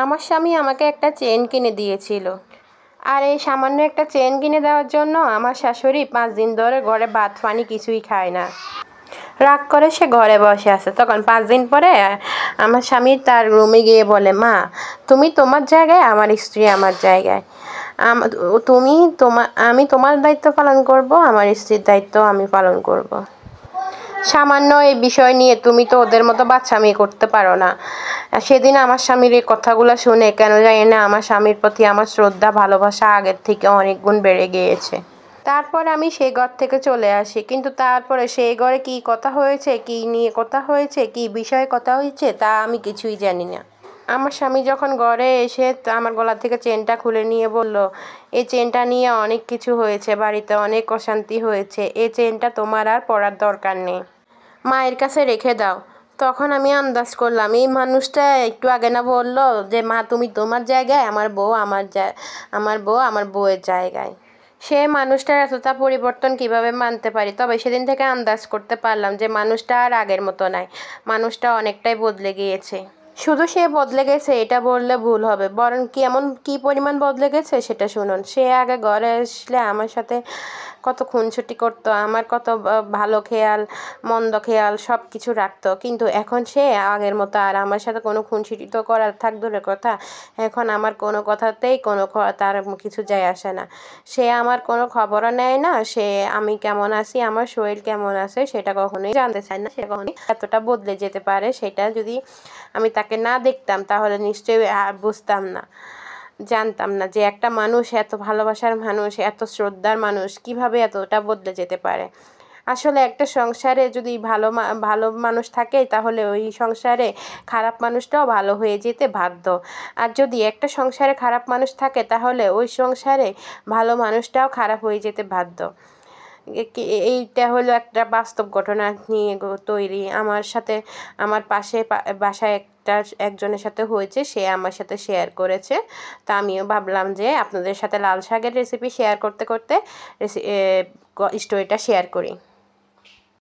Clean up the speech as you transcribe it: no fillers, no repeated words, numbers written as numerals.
আমার স্বামী আমাকে একটা চেন কিনে দিয়েছিল, আর এই সামান্য একটা চেন কিনে দেওয়ার জন্য আমার শাশুড়ি 5 দিন ধরে ঘরে ভাত পানি কিছুই খায় না। রাগ করে সে ঘরে বসে আছে। তখন 5 দিন পরে আমার স্বামী তার রুমে গিয়ে বলে, মা তুমি তোমার জায়গায়, আমার স্ত্রী আমার জায়গায়। আমি তোমার দায়িত্ব পালন করব, আমার স্ত্রীর দায়িত্ব আমি পালন করব। সামান্য এই বিষয় নিয়ে তুমি তো ওদের মতো বাচ্চামি করতে পারো না। সেদিন আমার স্বামীর এই কথাগুলো শুনে কেন জানি না আমার স্বামীর প্রতি আমার শ্রদ্ধা ভালোবাসা আগের থেকে অনেক গুণ বেড়ে গিয়েছে। তারপর আমি সেই ঘর থেকে চলে আসি, কিন্তু তারপরে সেই ঘরে কী কথা হয়েছে, কী নিয়ে কথা হয়েছে, কী বিষয়ে কথা হয়েছে তা আমি কিছুই জানি না। আমার স্বামী যখন ঘরে এসে আমার গলা থেকে চেনটা খুলে নিয়ে বলল, এই চেনটা নিয়ে অনেক কিছু হয়েছে, বাড়িতে অনেক অশান্তি হয়েছে, এই চেনটা তোমার আর পরার দরকার নেই, মায়ের কাছে রেখে দাও। তখন আমি আন্দাজ করলাম, এই মানুষটা একটু আগে না বললো যে মা তুমি তোমার জায়গায়, আমার বউ আমার বউয়ের জায়গায়। সে মানুষটার এতটা পরিবর্তন কিভাবে মানতে পারি? তবে সেদিন থেকে আন্দাজ করতে পারলাম যে মানুষটা আর আগের মতো নাই, মানুষটা অনেকটাই বদলে গিয়েছে। শুধু সে বদলে গেছে এটা বললে ভুল হবে, বরং কী পরিমাণ বদলে গেছে সেটা শুনুন। সে আগে ঘরে আসলে আমার সাথে কত খুনসুটি করতো, আমার কত ভালো খেয়াল মন্দ খেয়াল সব কিছু রাখতো, কিন্তু এখন সে আগের মতো আর আমার সাথে কোনো খুনসুটি তো করার থাক দূরের কথা, এখন আমার কোনো কথাতেই তার কিছু যায় আসে না। সে আমার কোনো খবরও নেয় না, সে আমি কেমন আছি, আমার শরীর কেমন আছে সেটা কখনোই জানতে চায় না। সে কখনোই এতটা বদলে যেতে পারে সেটা যদি আমি তাকে না দেখতাম তাহলে নিশ্চয়ই বুঝতাম না, জানতাম না যে একটা মানুষ, এত ভালোবাসার মানুষ, এত শ্রদ্ধার মানুষ কিভাবে এতটা বদলে যেতে পারে। আসলে একটা সংসারে যদি ভালো মানুষ থাকে তাহলে ওই সংসারে খারাপ মানুষটাও ভালো হয়ে যেতে বাধ্য। আর যদি একটা সংসারে খারাপ মানুষ থাকে তাহলে ওই সংসারে ভালো মানুষটাও খারাপ হয়ে যেতে বাধ্য। এইটা হলো একটা বাস্তব ঘটনা নিয়ে তৈরি। আমার সাথে আমার বাসায় একজনের সাথে হয়েছে, সে আমার সাথে শেয়ার করেছে। তা আমিও ভাবলাম যে আপনাদের সাথে লাল শাকের রেসিপি শেয়ার করতে করতে স্টোরিটা শেয়ার করি।